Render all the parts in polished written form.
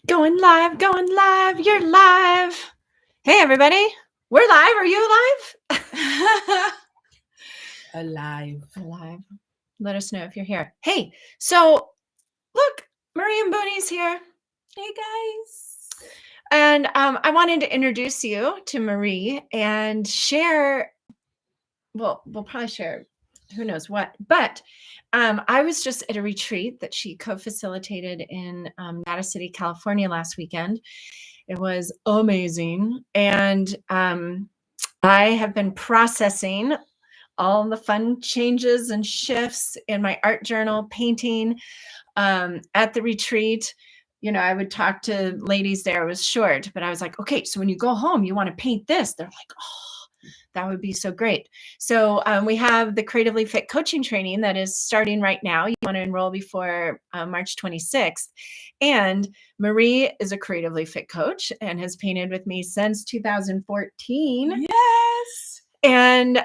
Going live, you're live. Hey, everybody. We're live. Are you alive? Alive. Alive. Let us know if you're here. Hey, so look, Marie and Mbouni's here. Hey, guys. And I wanted to introduce you to Marie and share, well, we'll probably share who knows what, but I was just at a retreat that she co-facilitated in Nevada City, California last weekend. It was amazing. And I have been processing all the fun changes and shifts in my art journal, painting at the retreat. You know, I would talk to ladies there. It was short, but I was like, okay, so when you go home, you want to paint this. They're like, oh, that would be so great. So we have the Creatively Fit coaching training that is starting right now. You want to enroll before March 26th. And Marie is a Creatively Fit coach and has painted with me since 2014. Yes. And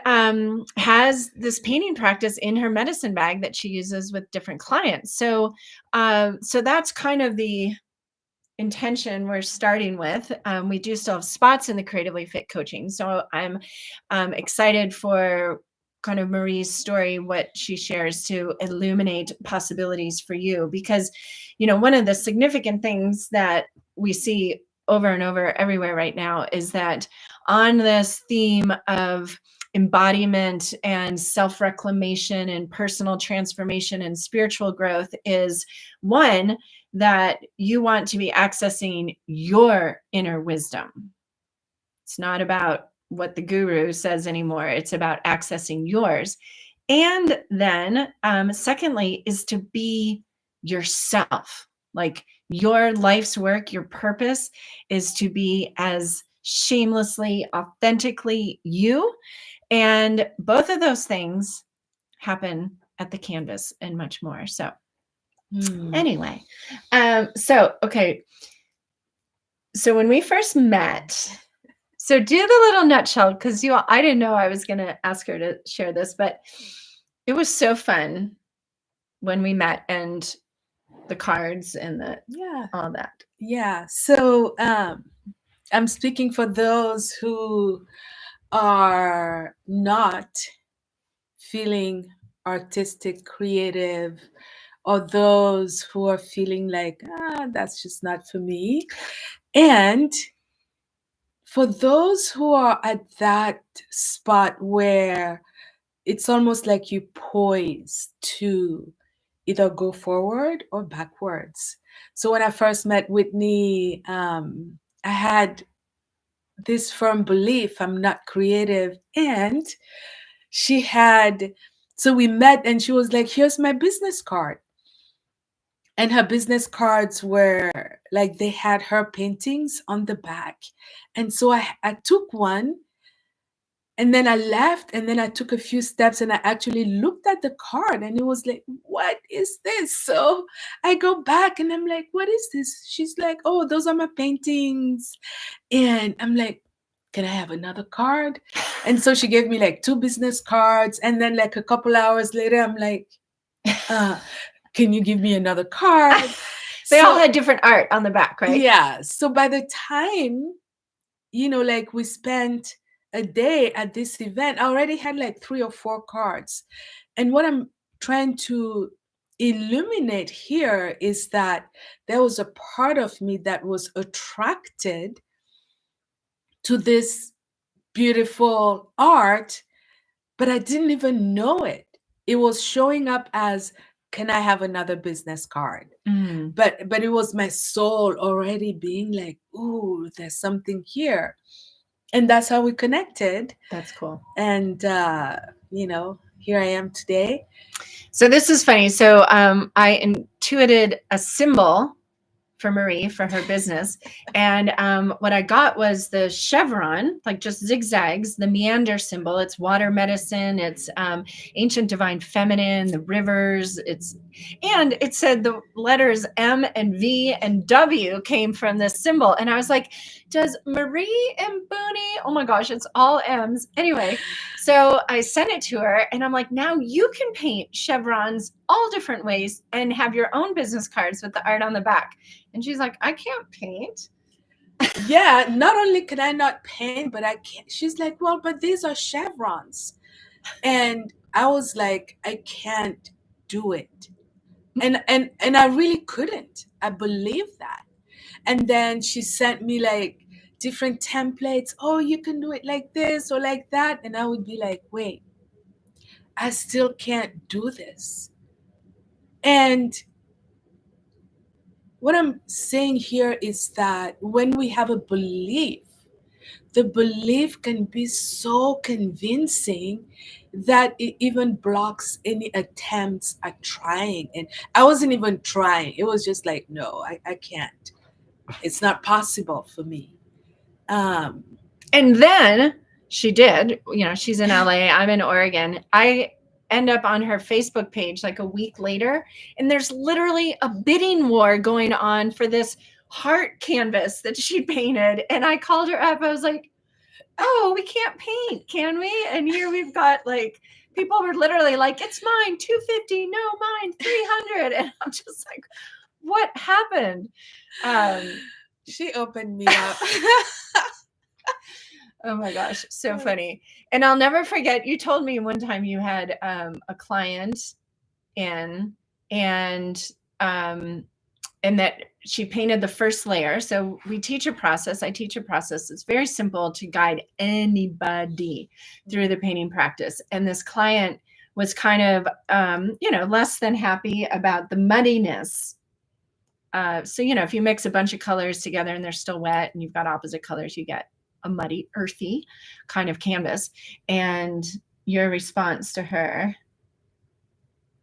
has this painting practice in her medicine bag that she uses with different clients. So that's kind of the intention we're starting with. We do still have spots in the Creatively Fit coaching. So I'm excited for kind of Marie's story, what she shares to illuminate possibilities for you. Because, you know, one of the significant things that we see over and over everywhere right now is that on this theme of embodiment and self-reclamation and personal transformation and spiritual growth is one, that you want to be accessing your inner wisdom. It's not about what the guru says anymore. It's about accessing yours. And then secondly is to be yourself. Like your life's work, your purpose is to be as shamelessly, authentically you. And both of those things happen at the canvas and much more. So anyway, okay. So when we first met, so do the little nutshell, because I didn't know I was going to ask her to share this, but it was so fun when we met and the cards and all that. Yeah. So I'm speaking for those who are not feeling artistic, creative, or those who are feeling like, that's just not for me. And for those who are at that spot where it's almost like you poise to either go forward or backwards. So when I first met Whitney, I had this firm belief I'm not creative. And so we met and she was like, here's my business card. And her business cards were like, they had her paintings on the back. And so I took one. And then I left, and then I took a few steps and I actually looked at the card and it was like, what is this? So I go back and I'm like, what is this? She's like, oh, those are my paintings. And I'm like, can I have another card? And so she gave me like 2 business cards. And then like a couple hours later, I'm like, can you give me another card? They all had different art on the back, right? Yeah. So by the time, like we spent a day at this event, I already had like 3 or 4 cards. And what I'm trying to illuminate here is that there was a part of me that was attracted to this beautiful art, but I didn't even know it. It was showing up as, can I have another business card? But it was my soul already being like, ooh, there's something here. And that's how we connected. That's cool. And, here I am today. So this is funny. So I intuited a symbol for Marie for her business. And what I got was the chevron, like just zigzags, the meander symbol. It's water medicine. It's ancient divine feminine, the rivers. And it said the letters M and V and W came from this symbol. And I was like, does Marie and Mbouni, oh my gosh, it's all M's. Anyway, so I sent it to her and I'm like, now you can paint chevrons all different ways and have your own business cards with the art on the back. And she's like, I can't paint. Yeah, not only can I not paint, but I can't. She's like, well, but these are chevrons. And I was like, I can't do it. And I really couldn't. I believe that. And then she sent me like different templates. Oh, you can do it like this or like that. And I would be like, wait, I still can't do this. And what I'm saying here is that when we have a belief, the belief can be so convincing that it even blocks any attempts at trying. And I wasn't even trying. It was just like, no, I can't. It's not possible for me. And then she did, she's in LA, I'm in Oregon. I end up on her Facebook page like a week later, and there's literally a bidding war going on for this heart canvas that she painted. And I called her up. I was like, oh, we can't paint, can we? And here we've got like, people were literally like, it's mine, $250, no, mine, $300. And I'm just like, what happened? She opened me up. Oh my gosh, so funny. And I'll never forget, you told me one time you had a client in, and that she painted the first layer. So we teach a process. I teach a process. It's very simple to guide anybody through the painting practice. And this client was kind of, less than happy about the muddiness. So, if you mix a bunch of colors together and they're still wet and you've got opposite colors, you get a muddy, earthy kind of canvas. And your response to her.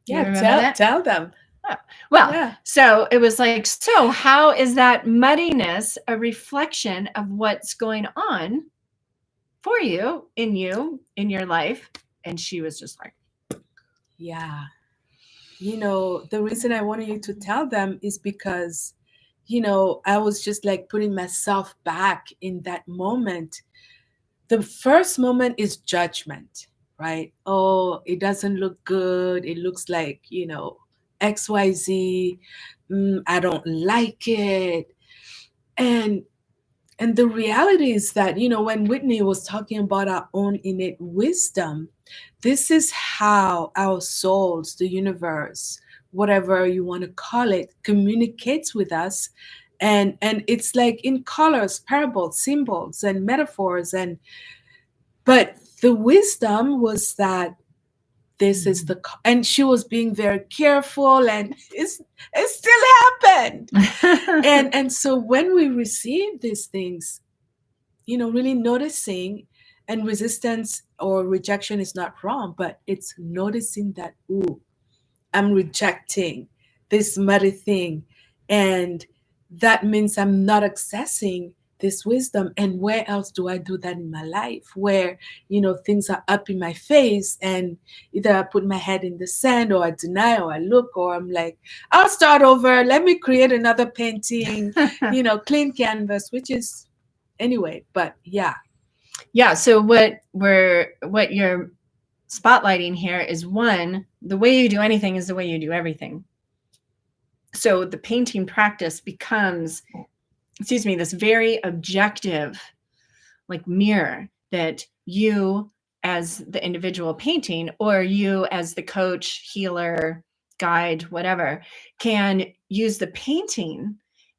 Yeah, tell them. Oh, well, So it was like, so how is that muddiness a reflection of what's going on for you, in your life? And she was just like, yeah. The reason I wanted you to tell them is because, I was just like putting myself back in that moment. The first moment is judgment, right? Oh, it doesn't look good. It looks like, XYZ. I don't like it. And the reality is that, when Whitney was talking about our own innate wisdom, this is how our souls, the universe, whatever you want to call it, communicates with us. And it's like in colors, parables, symbols, and metaphors. But the wisdom was that this is and she was being very careful, and it still happened. and so when we receive these things, really noticing, and resistance or rejection is not wrong, but it's noticing that, ooh, I'm rejecting this muddy thing. And that means I'm not accessing this wisdom. And where else do I do that in my life? Where, things are up in my face, and either I put my head in the sand, or I deny, or I look, or I'm like, I'll start over. Let me create another painting, clean canvas, which is anyway, but yeah. Yeah. So what you're spotlighting here is, one, the way you do anything is the way you do everything. So the painting practice becomes, this very objective, like, mirror that you as the individual painting, or you as the coach, healer, guide, whatever, can use the painting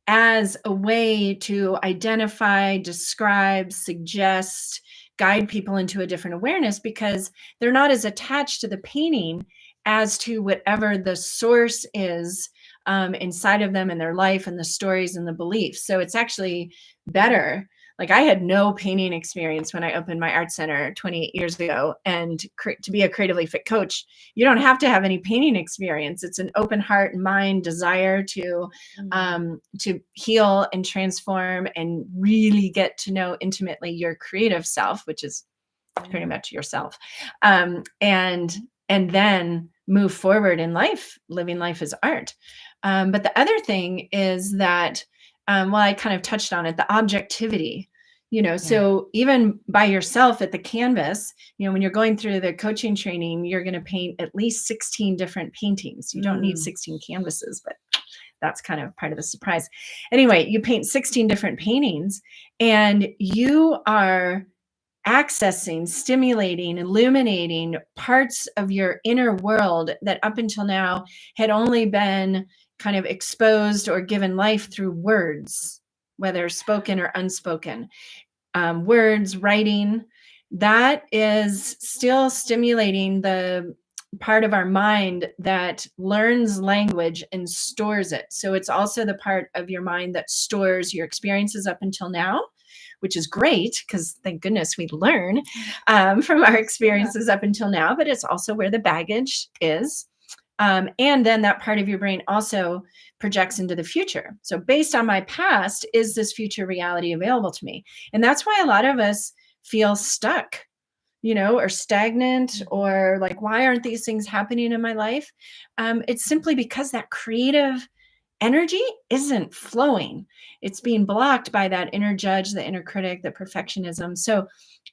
as a way to identify, describe, suggest, guide people into a different awareness, because they're not as attached to the painting as to whatever the source is inside of them, in their life, and the stories and the beliefs. So it's actually better. Like, I had no painting experience when I opened my art center 28 years ago. And to be a creatively fit coach, you don't have to have any painting experience. It's an open heart and mind desire to heal and transform and really get to know intimately your creative self, which is pretty much yourself. And then move forward in life, living life as art. But the other thing is that, well, I kind of touched on it, the objectivity. So even by yourself at the canvas, when you're going through the coaching training, you're going to paint at least 16 different paintings. You don't need 16 canvases, but that's kind of part of the surprise. Anyway, you paint 16 different paintings, and you are accessing, stimulating, illuminating parts of your inner world that up until now had only been kind of exposed or given life through words, whether spoken or unspoken. Words, writing, that is still stimulating the part of our mind that learns language and stores it. So it's also the part of your mind that stores your experiences up until now, which is great because thank goodness we learn from our experiences up until now, but it's also where the baggage is. And then that part of your brain also projects into the future. So based on my past, is this future reality available to me? And that's why a lot of us feel stuck, or stagnant, or like, why aren't these things happening in my life? It's simply because that creative energy isn't flowing. It's being blocked by that inner judge, the inner critic, the perfectionism. So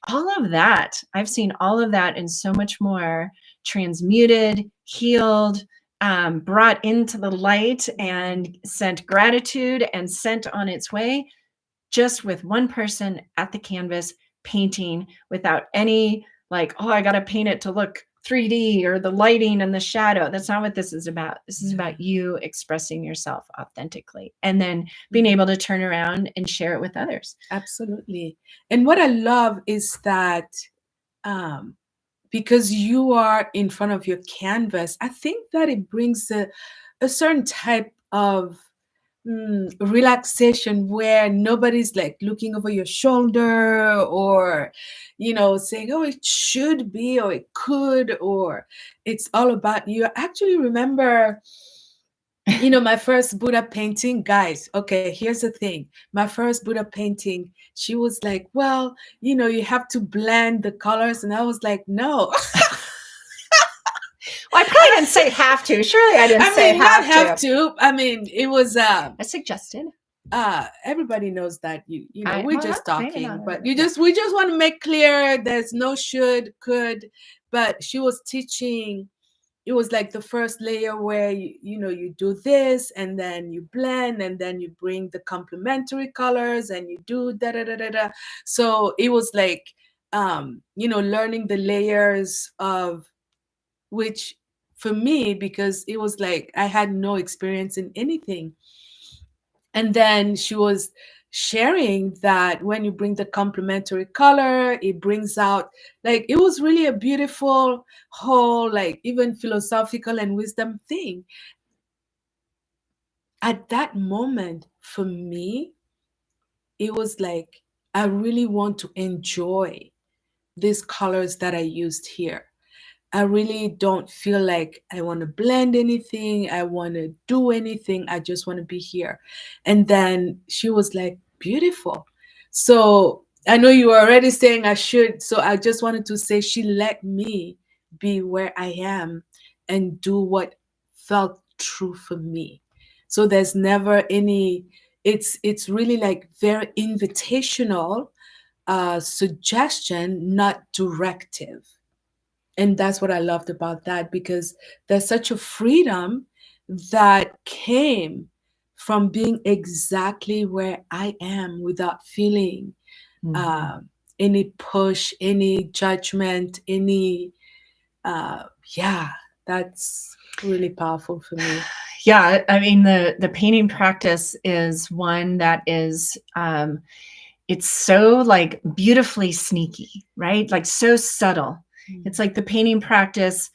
all of that, I've seen all of that and so much more transmuted, healed, brought into the light and sent gratitude and sent on its way just with one person at the canvas painting without any like, oh, I got to paint it to look 3D or the lighting and the shadow. That's not what this is about. This is about you expressing yourself authentically and then being able to turn around and share it with others. Absolutely. And what I love is that because you are in front of your canvas, I think that it brings a certain type of relaxation where nobody's like looking over your shoulder or saying, oh, it should be or it could, or it's all about you. I actually remember my first Buddha painting, guys. Okay, here's the thing. My first Buddha painting, she was like, well, you have to blend the colors. And I was like, no. Well, I probably didn't say have to. Surely I didn't say have to. I mean, it was I suggested. Everybody knows that we're well, just talking, but we yeah. just want to make clear there's no should, could, but she was teaching. It was like the first layer where you do this and then you blend and then you bring the complementary colors and you do da da da da da. So it was like learning the layers of which for me, because it was like I had no experience in anything. And then she was sharing that when you bring the complementary color, it brings out, like, it was really a beautiful whole, like, even philosophical and wisdom thing. At that moment, for me, it was like, I really want to enjoy these colors that I used here. I really don't feel like I want to blend anything. I want to do anything. I just want to be here. And then she was like, beautiful. So I know you were already saying I should. So I just wanted to say she let me be where I am and do what felt true for me. So there's never any, it's really like very invitational suggestion, not directive. And that's what I loved about that, because there's such a freedom that came from being exactly where I am without feeling any push, any judgment, any, that's really powerful for me. Yeah, I mean, the painting practice is one that is, it's so like beautifully sneaky, right? Like so subtle. It's like the painting practice,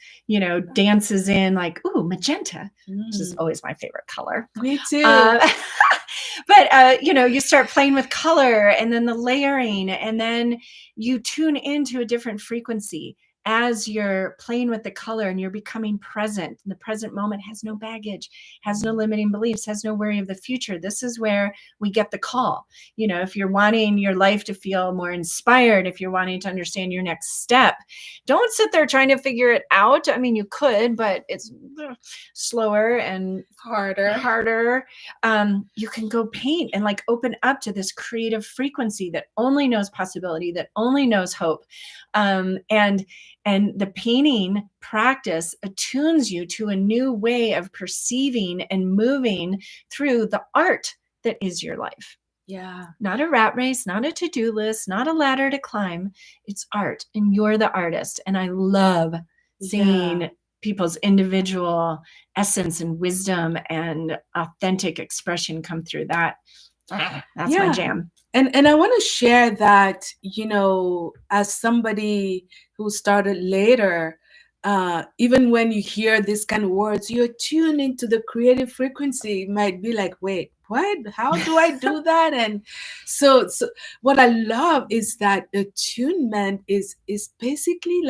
dances in like, ooh, magenta, which is always my favorite color. Me too. But, you start playing with color and then the layering, and then you tune into a different frequency. as you're playing with the color and you're becoming present, the present moment has no baggage, has no limiting beliefs, has no worry of the future. This is where we get the call. You know, if you're wanting your life to feel more inspired, if you're wanting to understand your next step, don't sit there trying to figure it out. I mean, you could, but it's slower and harder. You can go paint and like open up to this creative frequency that only knows possibility, that only knows hope. And the painting practice attunes you to a new way of perceiving and moving through the art that is your life. Yeah. Not a rat race, not a to-do list, not a ladder to climb. It's art, and you're the artist. And I love seeing people's individual essence and wisdom and authentic expression come through that. That's my jam. And I want to share that, you know, as somebody who started later, even when you hear these kind of words, you're tuned into the creative frequency. You might be like, wait, what? How do I do that? And so what I love is that attunement is basically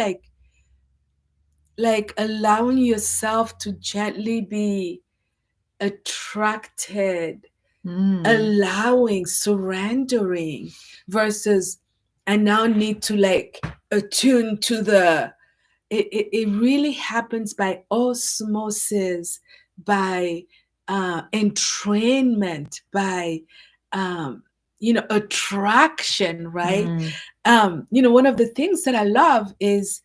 like allowing yourself to gently be attracted, allowing, surrendering, versus I now need to like attune to the, it really happens by osmosis, by entrainment, by attraction, right? One of the things that I love is,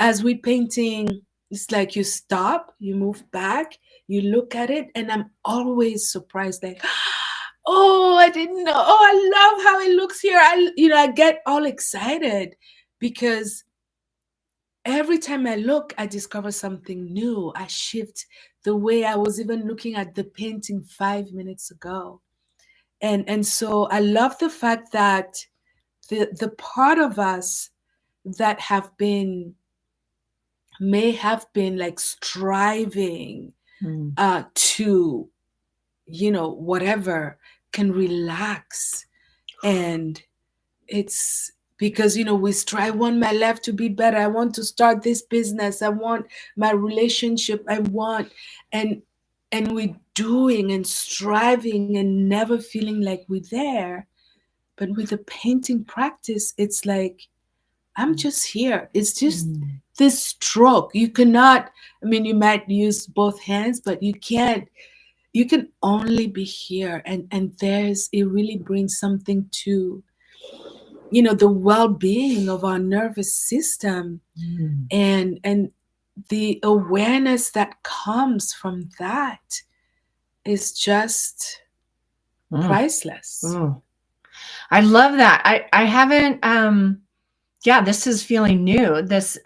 as we painting, it's like you stop, you move back, you look at it, and I'm always surprised, like, oh, I didn't know. Oh, I love how it looks here. I get all excited because every time I look, I discover something new. I shift the way I was even looking at the painting 5 minutes ago. And so I love the fact that the part of us that may have been like striving to, whatever, can relax. And it's because, we strive, I want my life to be better. I want to start this business. I want my relationship. And we're doing and striving and never feeling like we're there. But with the painting practice, it's like, I'm just here. It's just this stroke. You cannot, you might use both hands, but you can't. You can only be here. And it really brings something to, the well-being of our nervous system, and the awareness that comes from that is just priceless. I love that. I haven't, this is feeling new. This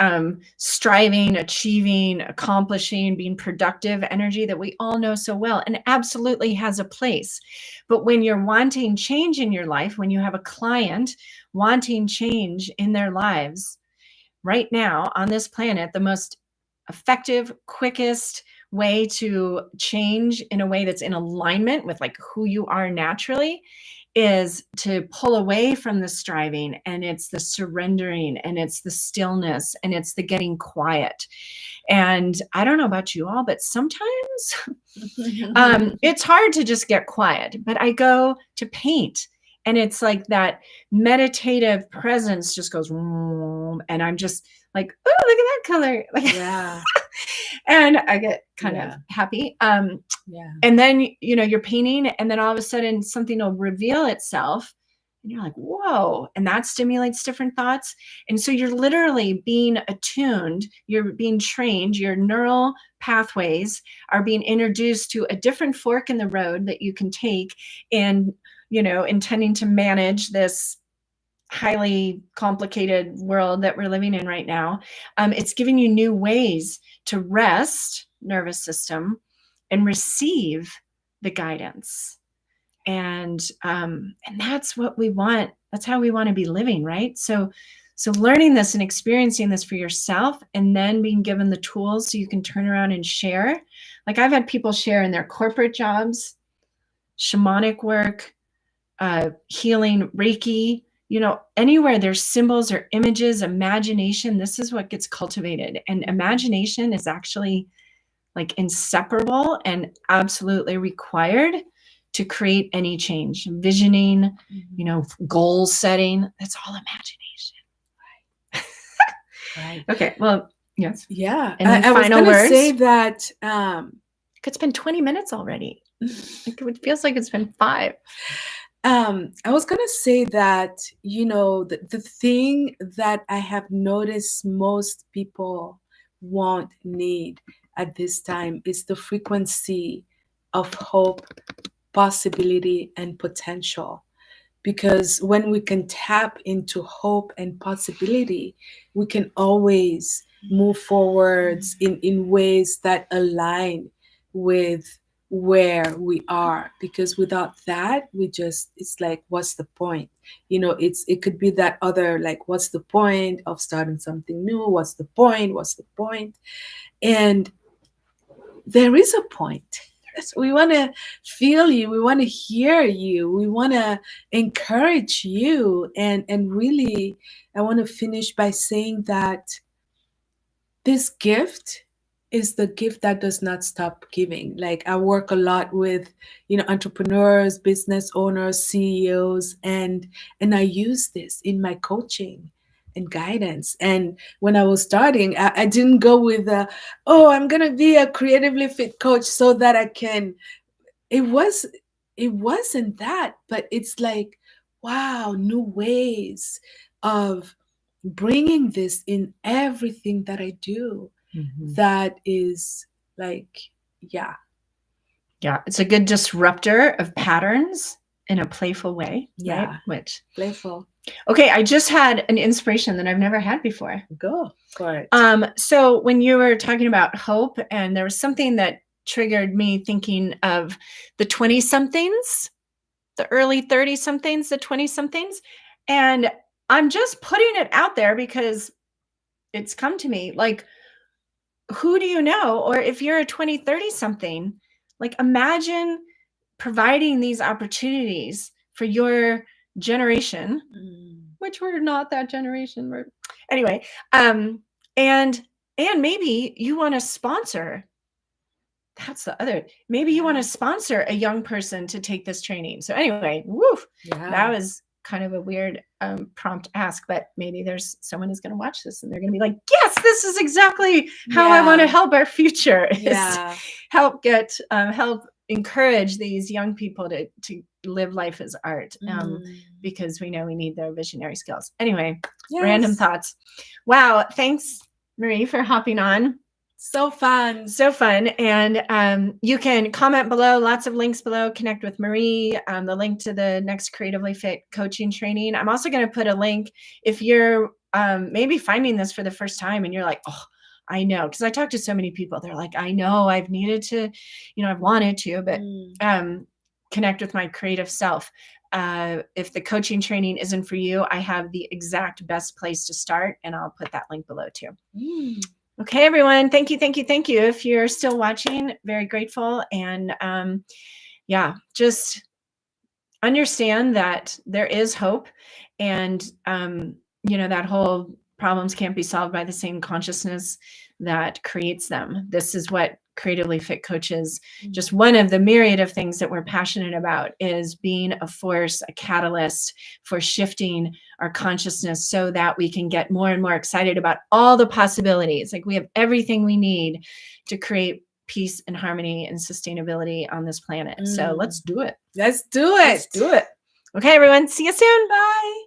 striving, achieving, accomplishing, being productive energy that we all know so well, and absolutely has a place. But when you're wanting change in your life, when you have a client wanting change in their lives right now on this planet, the most effective, quickest way to change in a way that's in alignment with like who you are naturally is to pull away from the striving, and it's the surrendering, and it's the stillness, and it's the getting quiet. And I don't know about you all, but sometimes it's hard to just get quiet. But I go to paint, and it's like that meditative presence just goes, and I'm just like, oh, look at that color. Yeah. And I get kind of happy. And then, you're painting, and then all of a sudden something will reveal itself, and you're like, whoa. And that stimulates different thoughts. And so you're literally being attuned, you're being trained, your neural pathways are being introduced to a different fork in the road that you can take in, intending to manage this highly complicated world that we're living in right now. It's giving you new ways to rest nervous system and receive the guidance. And that's what we want. That's how we want to be living, right? So learning this and experiencing this for yourself, and then being given the tools so you can turn around and share. Like I've had people share in their corporate jobs, shamanic work, healing, Reiki, anywhere there's symbols or images, imagination, this is what gets cultivated. And imagination is actually like inseparable and absolutely required to create any change. Visioning, goal setting, that's all imagination. Right. Okay. Well, yes. Yeah. Any I was final going to words? say that It's been 20 minutes already. It feels like it's been 5. I was going to say that, the thing that I have noticed most people need at this time is the frequency of hope, possibility, and potential. Because when we can tap into hope and possibility, we can always move forwards in ways that align with where we are. Because without that, it's like, what's the point? It could be that other, like, what's the point of starting something new? What's the point? And there is a point. We want to feel you. We want to hear you. We want to encourage you. And really, I want to finish by saying that this gift is the gift that does not stop giving. Like, I work a lot with, entrepreneurs, business owners, CEOs, and I use this in my coaching and guidance. And when I was starting, I didn't go with I'm going to be a creatively fit coach so that I can. It wasn't that, but it's like, wow, new ways of bringing this in everything that I do. That is like, yeah. Yeah, it's a good disruptor of patterns in a playful way. Yeah. Right? Which Playful. Okay, I just had an inspiration that I've never had before. Go for it. So when you were talking about hope, and there was something that triggered me thinking of the 20-somethings, the early 30-somethings, the 20-somethings. And I'm just putting it out there because it's come to me. Like, who do you know? Or if you're a 20, 30-something, like, imagine providing these opportunities for your generation, which we're not that generation. Anyway, and maybe you want to sponsor. That's the other. Maybe you want to sponsor a young person to take this training. So anyway, that was kind of a weird prompt ask, but maybe there's someone who's going to watch this and they're going to be like, yes, this is exactly how I want to help our future. Help encourage these young people to live life as art, because we know we need their visionary skills. Anyway, random thoughts. Wow. Thanks, Marie, for hopping on. So fun. And you can comment below, lots of links below, connect with Marie, the link to the next Creatively Fit coaching training. I'm also going to put a link if you're maybe finding this for the first time and you're like, oh, I know, because I talk to so many people. They're like, I know I've needed to, I've wanted to, but connect with my creative self. If the coaching training isn't for you, I have the exact best place to start, and I'll put that link below too. Okay, everyone. Thank you. If you're still watching, very grateful. And just understand that there is hope, and that whole problems can't be solved by the same consciousness that creates them. This is what Creatively Fit coaches, just one of the myriad of things that we're passionate about, is being a force, a catalyst for shifting our consciousness so that we can get more and more excited about all the possibilities. Like, we have everything we need to create peace and harmony and sustainability on this planet. So let's do it. Let's do it. Okay, everyone. See you soon. Bye.